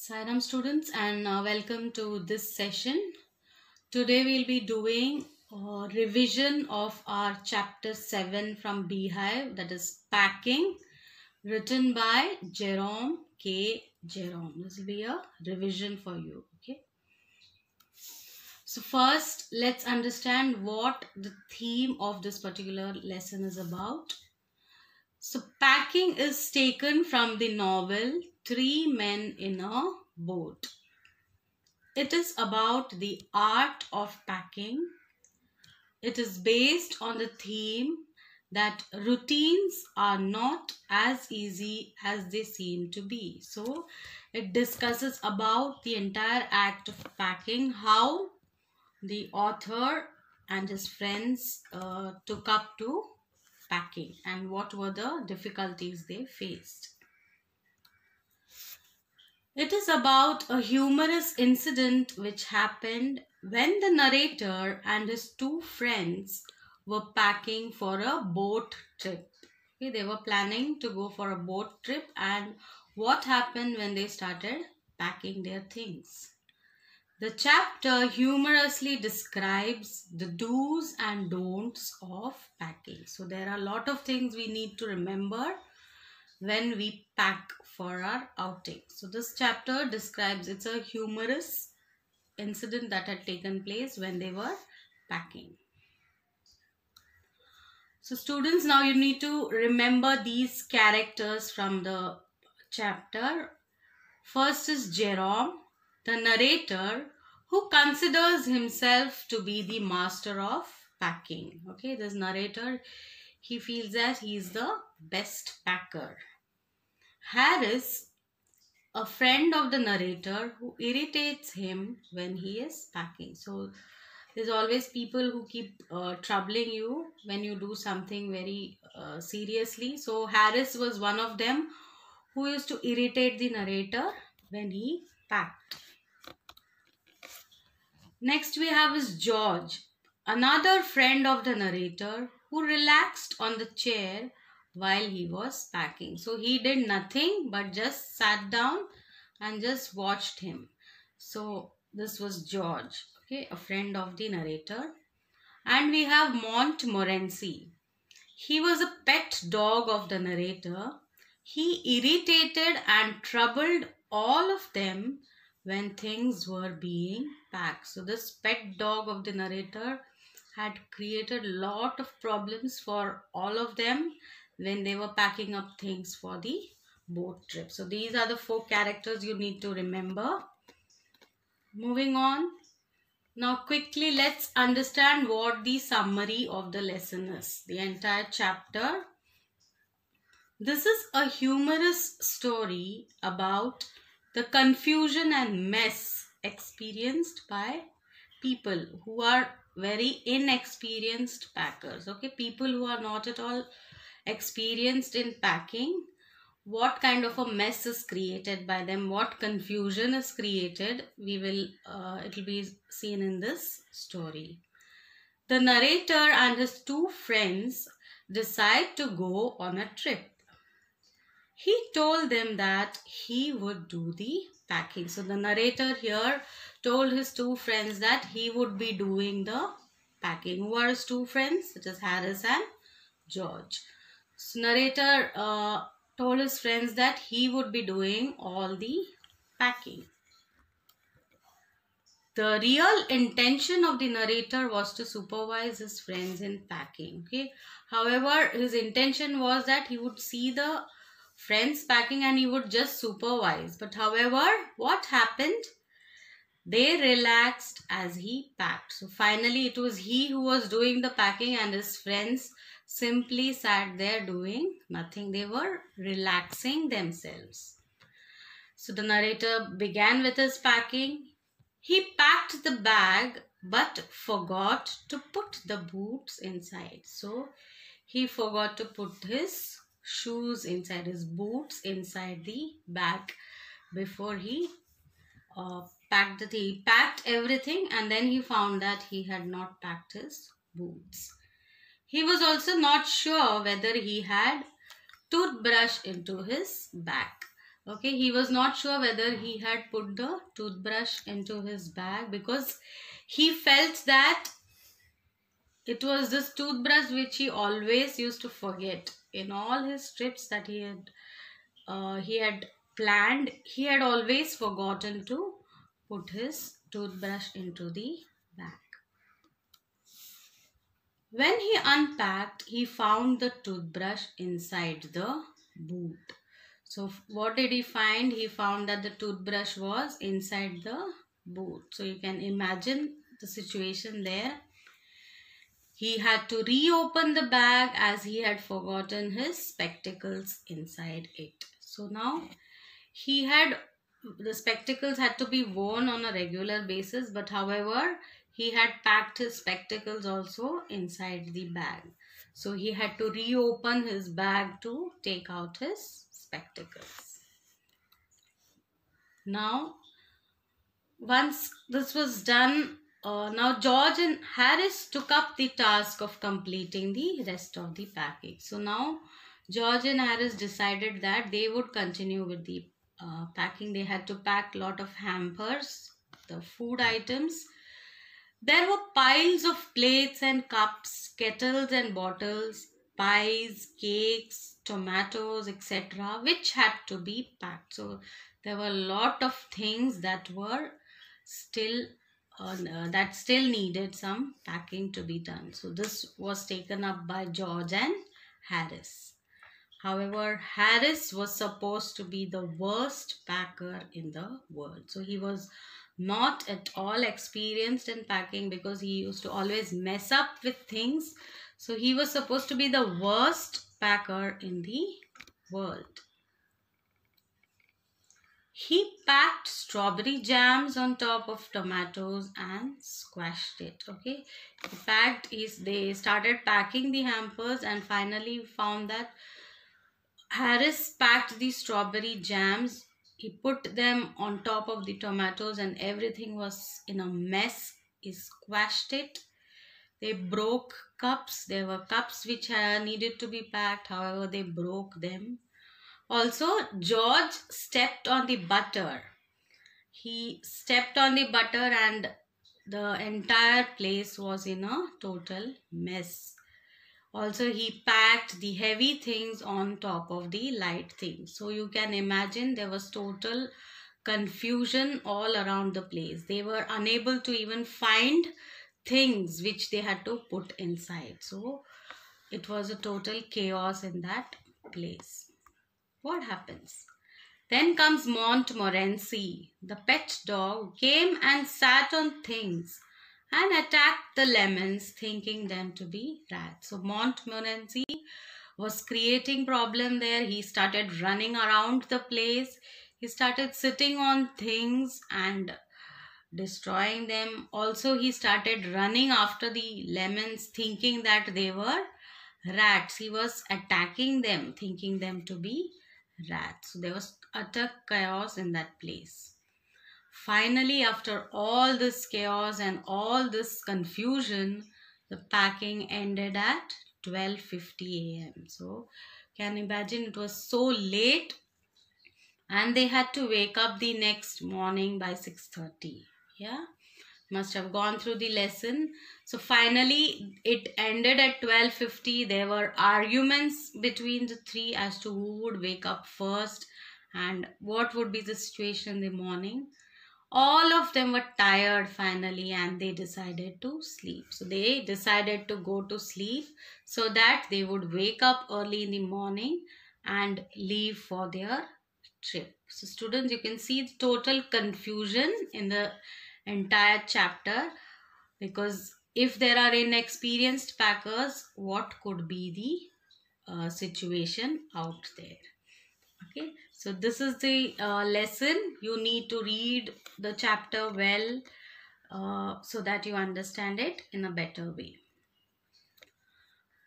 Salam students, and welcome to this session. Today we'll be doing a revision of our chapter 7 from Beehive, that is packing, written by Jerome K. Jerome. This will be a revision for you. Okay. So first, let's understand what the theme of this particular lesson is about. So packing is taken from the novel Three Men in a Boat. It is about the art of packing. It is based on the theme that routines are not as easy as they seem to be. So it discusses about the entire act of packing, how the author and his friends took up to packing and what were the difficulties they faced. It is about a humorous incident which happened when the narrator and his two friends were packing for a boat trip. Okay, they were planning to go for a boat trip, and what happened when they started packing their things. The chapter humorously describes the do's and don'ts of packing. So there are a lot of things we need to remember when we pack for our outing. So this chapter describes, it's a humorous incident that had taken place when they were packing. So students, now you need to remember these characters from the chapter. First is Jerome, the narrator, who considers himself to be the master of packing. Okay, this narrator, he feels that he is the best packer. Harris, a friend of the narrator, who irritates him when he is packing. So there's always people who keep troubling you when you do something very seriously. So Harris was one of them who used to irritate the narrator when he packed. Next we have is George, another friend of the narrator, who relaxed on the chair while he was packing. So he did nothing but just sat down and just watched him. So this was George, okay, a friend of the narrator. And we have Montmorency. He was a pet dog of the narrator. He irritated and troubled all of them when things were being packed. So this pet dog of the narrator had created a lot of problems for all of them when they were packing up things for the boat trip. So these are the 4 characters you need to remember. Moving on. Now quickly let's understand what the summary of the lesson is. The entire chapter. This is a humorous story about the confusion and mess experienced by people who are very inexperienced packers. Okay, people who are not at all experienced in packing. What kind of a mess is created by them, what confusion is created, it will be seen in this story. The narrator and his 2 friends decide to go on a trip. He told them that he would do the packing. So the narrator here told his 2 friends that he would be doing the packing. Who are his 2 friends? It is Harris and George. So narrator told his friends that he would be doing all the packing. The real intention of the narrator was to supervise his friends in packing. Okay. However, his intention was that he would see the friends packing and he would just supervise. But however, what happened? They relaxed as he packed. So finally, it was he who was doing the packing and his friends simply sat there doing nothing. They were relaxing themselves. So the narrator began with his packing. He packed the bag but forgot to put the boots inside. So he forgot to put his shoes inside, his boots inside the bag before he packed the thing. He packed everything and then he found that he had not packed his boots. He was also not sure whether he had toothbrush into his bag. Okay, he was not sure whether he had put the toothbrush into his bag, because he felt that it was this toothbrush which he always used to forget. In all his trips that he had planned, he had always forgotten to put his toothbrush into the bag. When he unpacked, he found the toothbrush inside the boot. So what did he find? He found that the toothbrush was inside the boot. So you can imagine the situation there. He had to reopen the bag as he had forgotten his spectacles inside it. So now he had the spectacles had to be worn on a regular basis, but however he had packed his spectacles also inside the bag. So he had to reopen his bag to take out his spectacles. Now once this was done, now George and Harris took up the task of completing the rest of the package. So now George and Harris decided that they would continue with the packing. They had to pack a lot of hampers, the food items. There were piles of plates and cups, kettles and bottles, pies, cakes, tomatoes, etc., which had to be packed. So there were a lot of things that were still that still needed some packing to be done. So this was taken up by George and Harris. However, Harris was supposed to be the worst packer in the world. So he was not at all experienced in packing, because he used to always mess up with things. So he was supposed to be the worst packer in the world. He packed strawberry jams on top of tomatoes and squashed it. Okay, they started packing the hampers, and finally found that Harris packed the strawberry jams. He put them on top of the tomatoes and everything was in a mess. He squashed it. They broke cups. There were cups which needed to be packed. However, they broke them. Also, George stepped on the butter. He stepped on the butter and the entire place was in a total mess. Also, he packed the heavy things on top of the light things. So you can imagine there was total confusion all around the place. They were unable to even find things which they had to put inside. So it was a total chaos in that place. What happens? Then comes Montmorency. The pet dog came and sat on things and attacked the lemons, thinking them to be rats. So Montmorency was creating problem there. He started running around the place. He started sitting on things and destroying them. Also, he started running after the lemons, thinking that they were rats. He was attacking them, thinking them to be rats. So there was utter chaos in that place. Finally, after all this chaos and all this confusion, the packing ended at 12:50 a.m. So can you imagine, it was so late and they had to wake up the next morning by 6:30. Yeah, must have gone through the lesson. So finally it ended at 12:50. There were arguments between the three as to who would wake up first and what would be the situation in the morning. All of them were tired finally and they decided to sleep. So they decided to go to sleep so that they would wake up early in the morning and leave for their trip. So students, you can see the total confusion in the entire chapter, because if there are inexperienced packers, what could be the situation out there? Okay, so this is the lesson. You need to read the chapter well so that you understand it in a better way.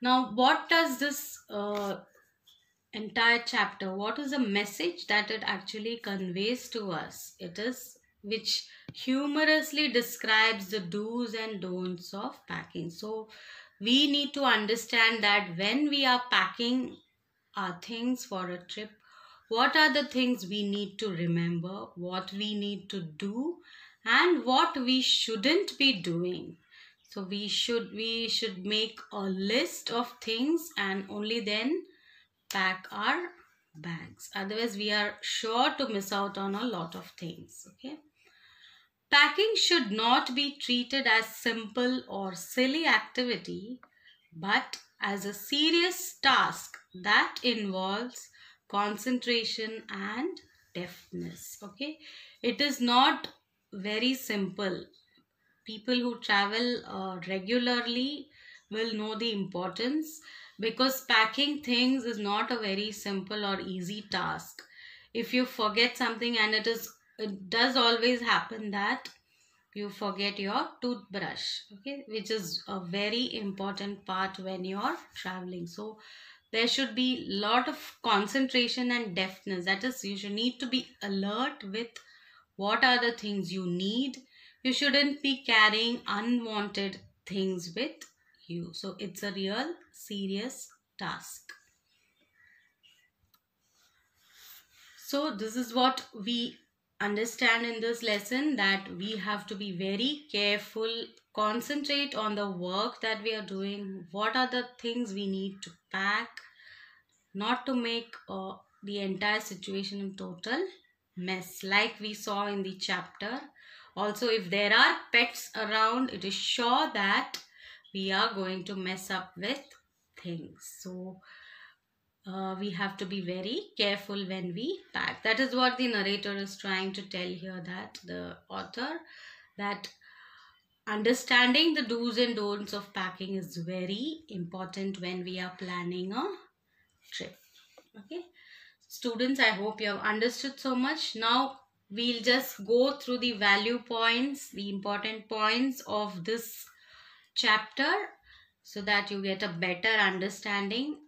Now, what does this entire chapter, what is the message that it actually conveys to us? It is which humorously describes the do's and don'ts of packing. So we need to understand that when we are packing our things for a trip, what are the things we need to remember, what we need to do, and what we shouldn't be doing. So we should make a list of things and only then pack our bags. Otherwise, we are sure to miss out on a lot of things. Okay. Packing should not be treated as simple or silly activity, but as a serious task that involves concentration and deftness. Okay. It is not very simple. People who travel regularly will know the importance, because packing things is not a very simple or easy task. If you forget something, and it does always happen that you forget your toothbrush, okay, which is a very important part when you're traveling. So there should be lot of concentration and deftness. That is, you should need to be alert with what are the things you need. You shouldn't be carrying unwanted things with you. So it's a real serious task. So this is what we understand in this lesson, that we have to be very careful, concentrate on the work that we are doing, what are the things we need to pack, not to make the entire situation a total mess, like we saw in the chapter. Also, if there are pets around, it is sure that we are going to mess up with things. So we have to be very careful when we pack. That is what the narrator is trying to tell here, that the author, that understanding the do's and don'ts of packing is very important when we are planning a trip. Okay, students, I hope you have understood so much. Now we'll just go through the value points, the important points of this chapter, so that you get a better understanding.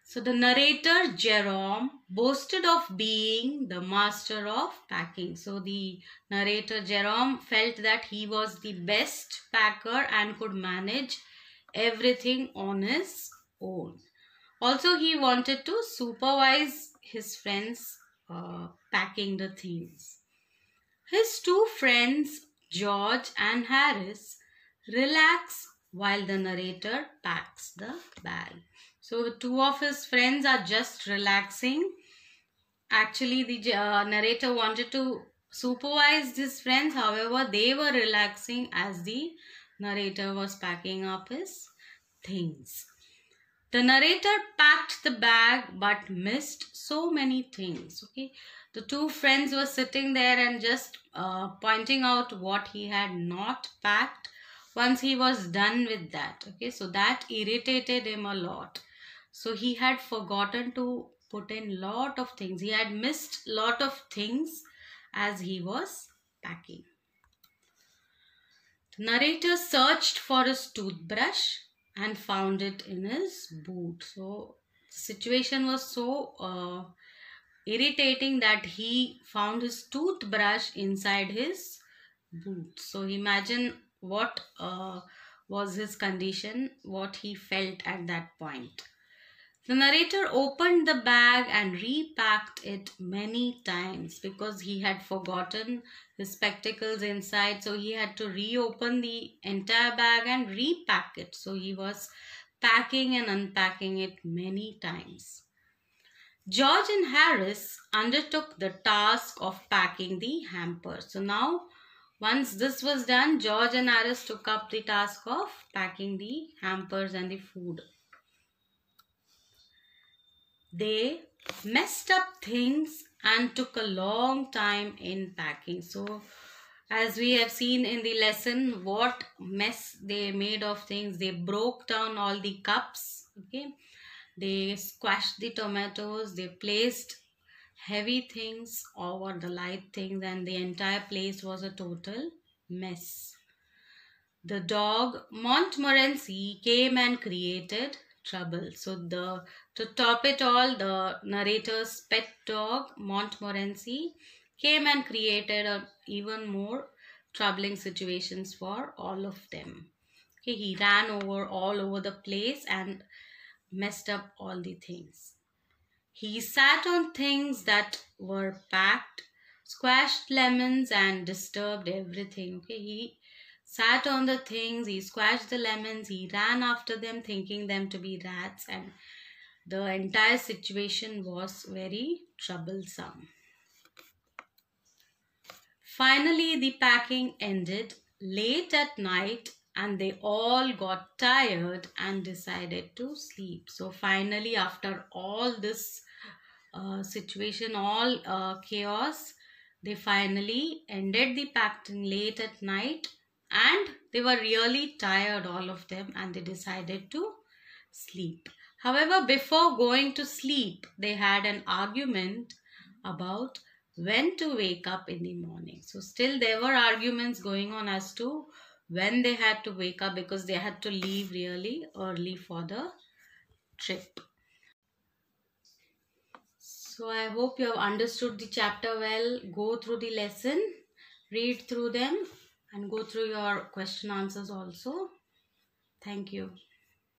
So the narrator Jerome boasted of being the master of packing. So the narrator Jerome felt that he was the best packer and could manage everything on his own. Also, he wanted to supervise his friends packing the things. His two friends, George and Harris, relax while the narrator packs the bag. So, two of his friends are just relaxing. Actually, the narrator wanted to supervise his friends. However, they were relaxing as the narrator was packing up his things. The narrator packed the bag but missed so many things. Okay, the two friends were sitting there and just pointing out what he had not packed once he was done with that. Okay, so that irritated him a lot. So he had forgotten to put in lot of things. He had missed lot of things as he was packing. The narrator searched for his toothbrush and found it in his boot. So the situation was so irritating that he found his toothbrush inside his boot. So imagine what was his condition, what he felt at that point. The narrator opened the bag and repacked it many times because he had forgotten his spectacles inside. So he had to reopen the entire bag and repack it. So he was packing and unpacking it many times. George and Harris undertook the task of packing the hamper. So now, once this was done, George and Harris took up the task of packing the hampers and the food. They messed up things and took a long time in packing. So as we have seen in the lesson, what mess they made of things. They broke down all the cups. Okay, they squashed the tomatoes. They placed heavy things over the light things, and the entire place was a total mess. The dog Montmorency came and created trouble. So to top it all, the narrator's pet dog Montmorency came and created even more troubling situations for all of them. Okay, he ran all over the place and messed up all the things. He sat on things that were packed, squashed lemons, and disturbed everything. Okay, he sat on the things, he squashed the lemons, he ran after them, thinking them to be rats, and the entire situation was very troublesome. Finally, the packing ended late at night and they all got tired and decided to sleep. So, finally, after all this situation, all chaos, they finally ended the packing late at night and they were really tired, all of them, and they decided to sleep. However, before going to sleep, they had an argument about when to wake up in the morning. So, still there were arguments going on as to when they had to wake up because they had to leave really early for the trip. So, I hope you have understood the chapter well. Go through the lesson, read through them, and go through your question answers also. Thank you.